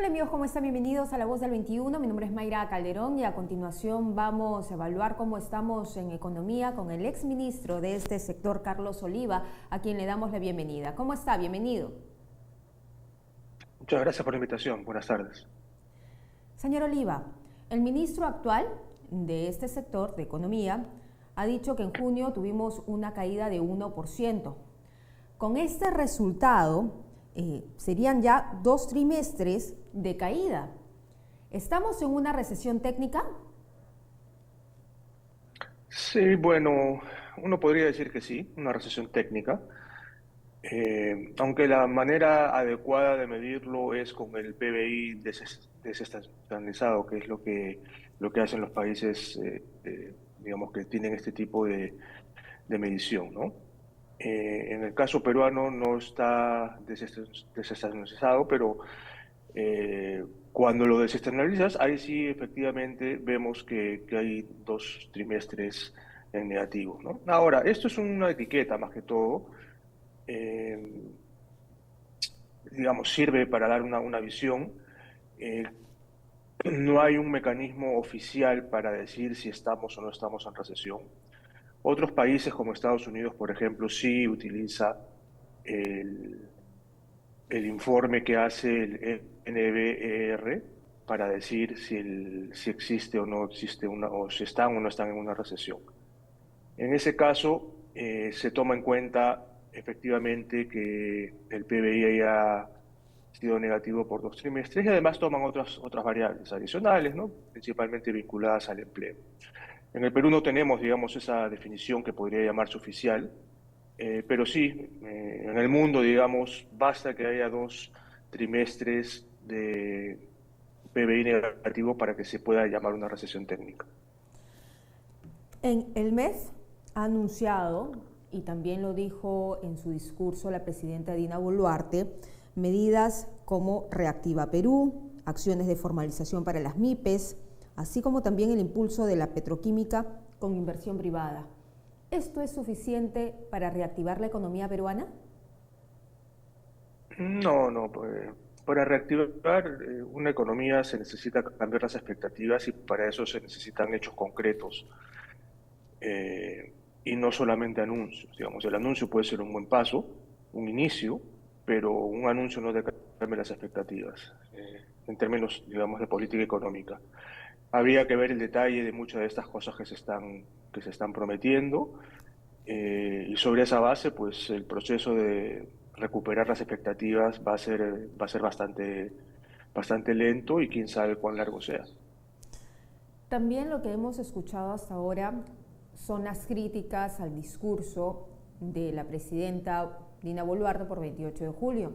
Hola amigos, ¿cómo están? Bienvenidos a La Voz del 21. Mi nombre es Mayra Calderón y a continuación vamos a evaluar cómo estamos en economía con el exministro de este sector, Carlos Oliva, a quien le damos la bienvenida. ¿Cómo está? Bienvenido. Muchas gracias por la invitación. Buenas tardes. Señor Oliva, el ministro actual de este sector de economía ha dicho que en junio tuvimos una caída de 1%. Con este resultado, serían ya 2 trimestres de caída. ¿Estamos en una recesión técnica? Sí, bueno, uno podría decir que sí, una recesión técnica, aunque la manera adecuada de medirlo es con el PBI desestacionalizado, que es lo que hacen los países, digamos, que tienen este tipo de medición, ¿no? En el caso peruano no está desestacionalizado, pero cuando lo desestabilizas, ahí sí efectivamente vemos que hay 2 trimestres en negativo, ¿no? Ahora, esto es una etiqueta más que todo, eh, digamos, sirve para dar una visión. Eh, no hay un mecanismo oficial para decir si estamos o no estamos en recesión. Otros países como Estados Unidos, por ejemplo, sí utiliza el, el informe que hace el NBER para decir si existe o no existe o si están o no están en una recesión. En ese caso, se toma en cuenta efectivamente que el PBI haya sido negativo por 2 trimestres y además toman otras variables adicionales, ¿no? Principalmente vinculadas al empleo. En el Perú no tenemos, digamos, esa definición que podría llamarse oficial, pero sí, en el mundo, digamos, basta que haya 2 trimestres de PBI negativo para que se pueda llamar una recesión técnica. En el MEF ha anunciado, y también lo dijo en su discurso la presidenta Dina Boluarte, medidas como Reactiva Perú, acciones de formalización para las MIPES, así como también el impulso de la petroquímica con inversión privada. ¿Esto es suficiente para reactivar la economía peruana? No, no, pues, para reactivar una economía se necesita cambiar las expectativas y para eso se necesitan hechos concretos y no solamente anuncios. Digamos, el anuncio puede ser un buen paso, un inicio, pero un anuncio no cambia las expectativas en términos, digamos, de política económica. Habría que ver el detalle de muchas de estas cosas que se están prometiendo y sobre esa base, pues el proceso de recuperar las expectativas va a ser bastante lento y quién sabe cuán largo sea. También lo que hemos escuchado hasta ahora son las críticas al discurso de la presidenta Dina Boluarte por 28 de julio,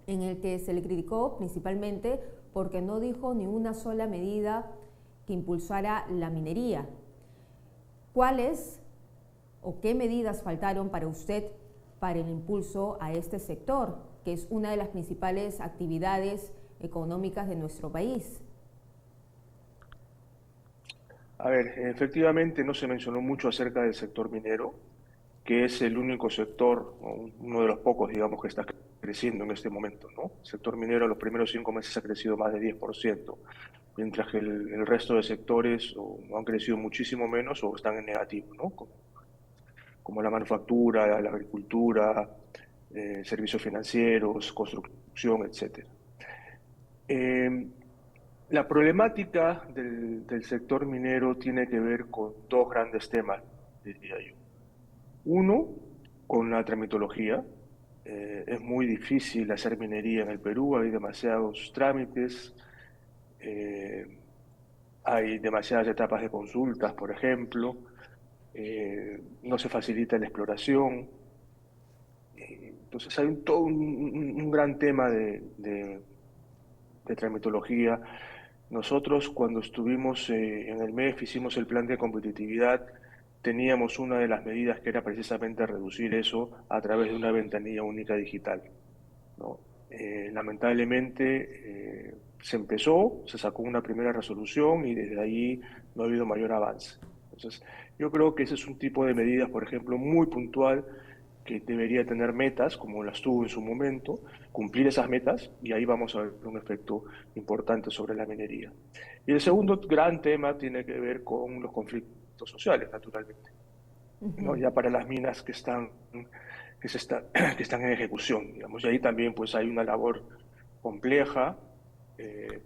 en el que se le criticó principalmente porque no dijo ni una sola medida que impulsara la minería. ¿Cuáles o qué medidas faltaron para usted para el impulso a este sector, que es una de las principales actividades económicas de nuestro país? A ver, efectivamente no se mencionó mucho acerca del sector minero, que es el único sector, o uno de los pocos, digamos, que está creciendo en este momento, ¿no? El sector minero en los primeros 5 meses ha crecido más de 10%, mientras que el resto de sectores o han crecido muchísimo menos o están en negativo, ¿no? Como la manufactura, la agricultura, servicios financieros, construcción, etcétera. Eh, la problemática del sector minero tiene que ver con dos grandes temas, diría yo. Uno, con la tramitología. Es muy difícil hacer minería en el Perú, hay demasiados trámites, eh, hay demasiadas etapas de consultas, por ejemplo, no se facilita la exploración. Entonces hay todo un gran tema de tramitología. Nosotros cuando estuvimos en el MEF hicimos el plan de competitividad, teníamos una de las medidas que era precisamente reducir eso a través de una ventanilla única digital, ¿no? Lamentablemente se empezó, se sacó una primera resolución y desde ahí no ha habido mayor avance. Entonces, yo creo que ese es un tipo de medidas, por ejemplo, muy puntual que debería tener metas, como las tuvo en su momento, cumplir esas metas, y ahí vamos a ver un efecto importante sobre la minería. Y el segundo gran tema tiene que ver con los conflictos sociales, naturalmente, ¿no? Ujú. Ya para las minas que están en ejecución, digamos. Y ahí también pues hay una labor compleja,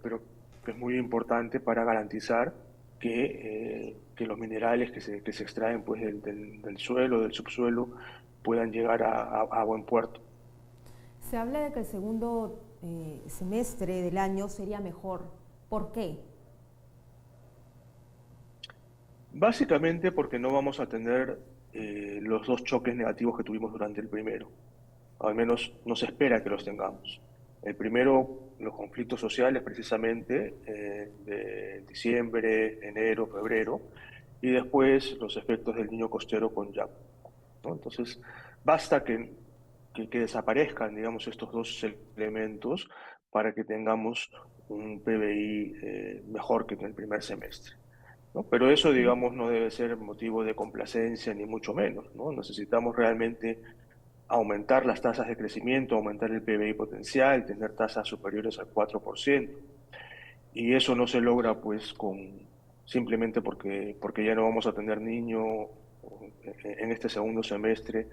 pero que es muy importante para garantizar que los minerales que se extraen pues del suelo, del subsuelo, puedan llegar a buen puerto. Se habla de que el segundo semestre del año sería mejor. ¿Por qué? Básicamente porque no vamos a tener los dos choques negativos que tuvimos durante el primero. Al menos no se espera que los tengamos. El primero, los conflictos sociales precisamente de diciembre, enero, febrero, y después los efectos del niño costero con Yaku, ¿no? Entonces, basta que desaparezcan, digamos, estos dos elementos para que tengamos un PBI mejor que en el primer semestre, ¿no? Pero eso, digamos, no debe ser motivo de complacencia ni mucho menos, ¿no? Necesitamos realmente aumentar las tasas de crecimiento, aumentar el PBI potencial, tener tasas superiores al 4%. Y eso no se logra pues simplemente porque ya no vamos a tener niños en este segundo semestre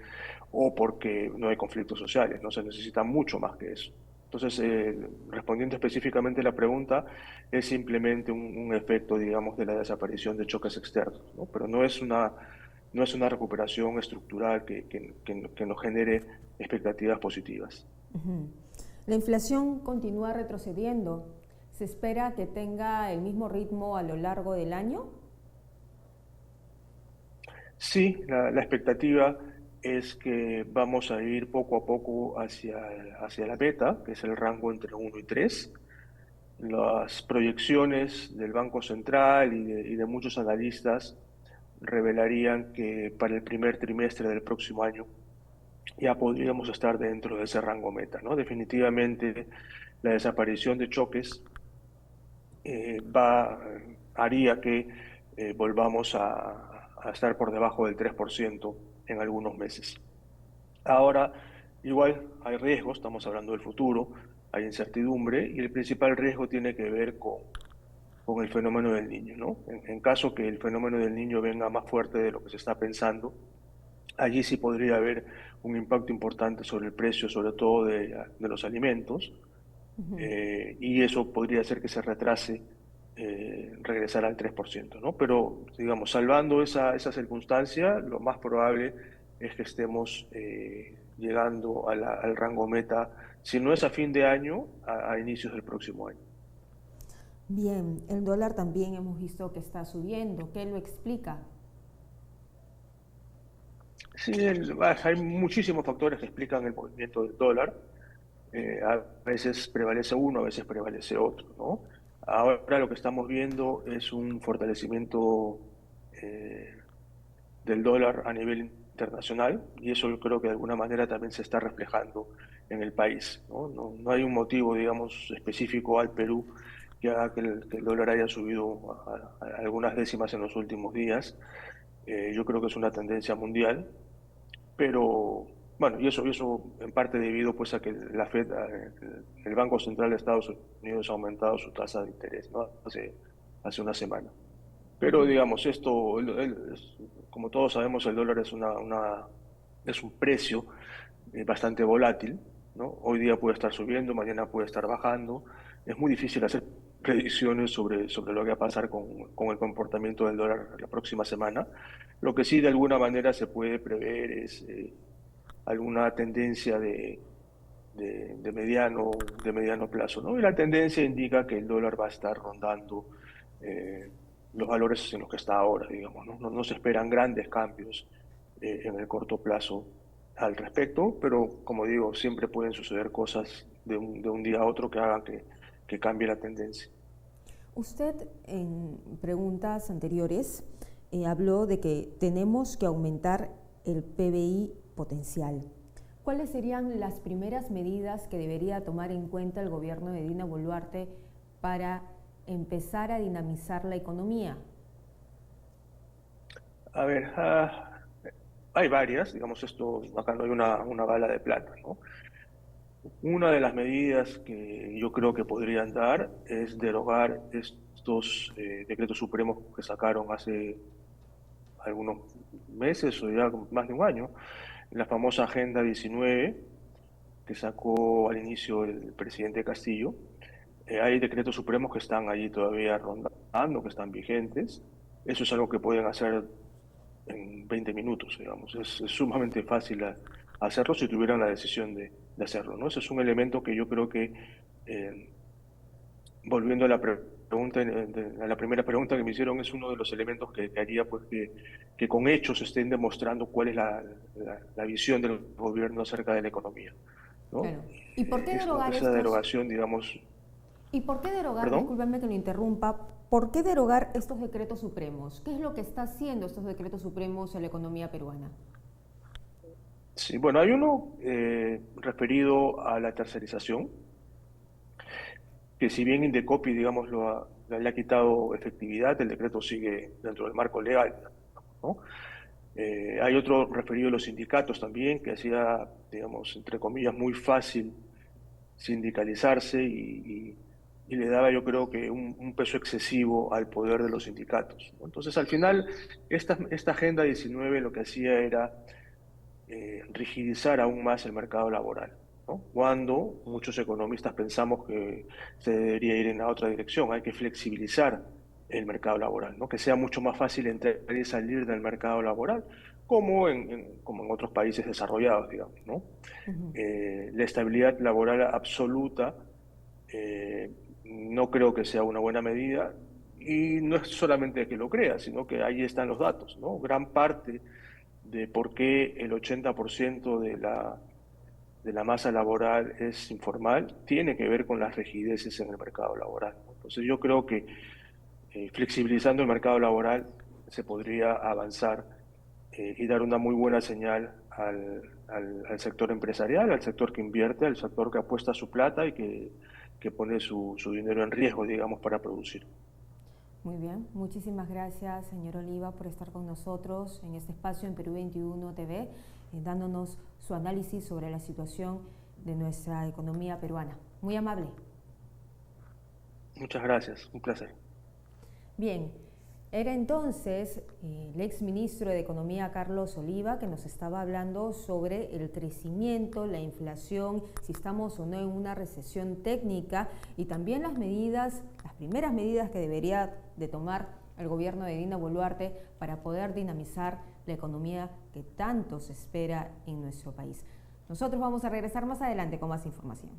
o porque no hay conflictos sociales, no se necesita mucho más que eso. Entonces, respondiendo específicamente a la pregunta, es simplemente un efecto, digamos, de la desaparición de choques externos, ¿no? Pero no es una recuperación estructural que nos genere expectativas positivas. Ujú. La inflación continúa retrocediendo. ¿Se espera que tenga el mismo ritmo a lo largo del año? Sí, la expectativa es que vamos a ir poco a poco hacia la meta, que es el rango entre 1 y 3. Las proyecciones del Banco Central y de muchos analistas revelarían que para el primer trimestre del próximo año ya podríamos estar dentro de ese rango meta, ¿no? Definitivamente la desaparición de choques haría que volvamos a estar por debajo del 3% en algunos meses. Ahora, igual hay riesgos, estamos hablando del futuro, hay incertidumbre y el principal riesgo tiene que ver con el fenómeno del niño, ¿no? En caso que el fenómeno del niño venga más fuerte de lo que se está pensando, allí sí podría haber un impacto importante sobre el precio, sobre todo de los alimentos, y eso podría hacer que se retrase regresar al 3%, ¿no? Pero, digamos, salvando esa circunstancia, lo más probable es que estemos llegando al rango meta, si no es a fin de año, a inicios del próximo año. Bien, el dólar también hemos visto que está subiendo. ¿Qué lo explica? Sí, hay muchísimos factores que explican el movimiento del dólar. A veces prevalece uno, a veces prevalece otro, ¿no? Ahora lo que estamos viendo es un fortalecimiento eh, del dólar a nivel internacional y eso yo creo que de alguna manera también se está reflejando en el país, ¿no? No hay un motivo, digamos, específico al Perú que haga que el dólar haya subido a algunas décimas en los últimos días. Yo creo que es una tendencia mundial, pero bueno, y eso en parte debido pues a que la Fed, el Banco Central de Estados Unidos ha aumentado su tasa de interés, ¿no? Hace una semana. Pero digamos, como todos sabemos, el dólar es un precio bastante volátil, ¿no? Hoy día puede estar subiendo, mañana puede estar bajando. Es muy difícil hacer predicciones sobre lo que va a pasar con el comportamiento del dólar la próxima semana. Lo que sí de alguna manera se puede prever es alguna tendencia de mediano plazo, ¿no? Y la tendencia indica que el dólar va a estar rondando eh, los valores en los que está ahora, digamos, ¿no? No se esperan grandes cambios en el corto plazo al respecto, pero como digo, siempre pueden suceder cosas de un día a otro que hagan que cambie la tendencia. Usted en preguntas anteriores habló de que tenemos que aumentar el PBI potencial. ¿Cuáles serían las primeras medidas que debería tomar en cuenta el gobierno de Dina Boluarte para empezar a dinamizar la economía? A ver, hay varias, digamos, esto, acá no hay una bala de plata, ¿no? Una de las medidas que yo creo que podrían dar es derogar estos decretos supremos que sacaron hace algunos meses o ya más de un año, la famosa Agenda 19 que sacó al inicio el presidente Castillo. Hay decretos supremos que están allí todavía rondando, que están vigentes. Eso es algo que pueden hacer en 20 minutos, digamos. Es sumamente fácil hacerlo si tuvieran la decisión de hacerlo, ¿no? Ese es un elemento que yo creo que, eh, volviendo a la pregunta, a la primera pregunta que me hicieron, es uno de los elementos que haría pues, que con hechos estén demostrando cuál es la visión del gobierno acerca de la economía, ¿no? Claro. ¿Y por qué derogar Esa estos? derogación, digamos, ¿Y por qué derogar, perdón. discúlpeme que lo interrumpa, por qué derogar estos decretos supremos? ¿Qué es lo que está haciendo estos decretos supremos en la economía peruana? Sí, bueno, hay uno referido a la tercerización, que si bien Indecopi, digamos, le ha quitado efectividad, el decreto sigue dentro del marco legal, ¿no? Hay otro referido a los sindicatos también, que hacía, digamos, entre comillas, muy fácil sindicalizarse y le daba, yo creo que, un peso excesivo al poder de los sindicatos, ¿no? Entonces, al final, esta Agenda 19 lo que hacía era rigidizar aún más el mercado laboral, ¿no? Cuando muchos economistas pensamos que se debería ir en la otra dirección, hay que flexibilizar el mercado laboral, ¿no? Que sea mucho más fácil entrar y salir del mercado laboral, como en otros países desarrollados, digamos, ¿no? Ujú. La estabilidad laboral absoluta no creo que sea una buena medida, y no es solamente que lo crea, sino que ahí están los datos, ¿no? Gran parte de por qué el 80% de la masa laboral es informal tiene que ver con las rigideces en el mercado laboral, ¿no? Entonces yo creo que flexibilizando el mercado laboral se podría avanzar y dar una muy buena señal al sector empresarial, al sector que invierte, al sector que apuesta su plata y que pone su dinero en riesgo, digamos, para producir. Muy bien, muchísimas gracias, señor Oliva, por estar con nosotros en este espacio en Perú 21 TV, dándonos su análisis sobre la situación de nuestra economía peruana. Muy amable. Muchas gracias, un placer. Bien, era entonces el exministro de Economía Carlos Oliva que nos estaba hablando sobre el crecimiento, la inflación, si estamos o no en una recesión técnica y también las medidas, las primeras medidas que debería de tomar el gobierno de Dina Boluarte para poder dinamizar la economía que tanto se espera en nuestro país. Nosotros vamos a regresar más adelante con más información.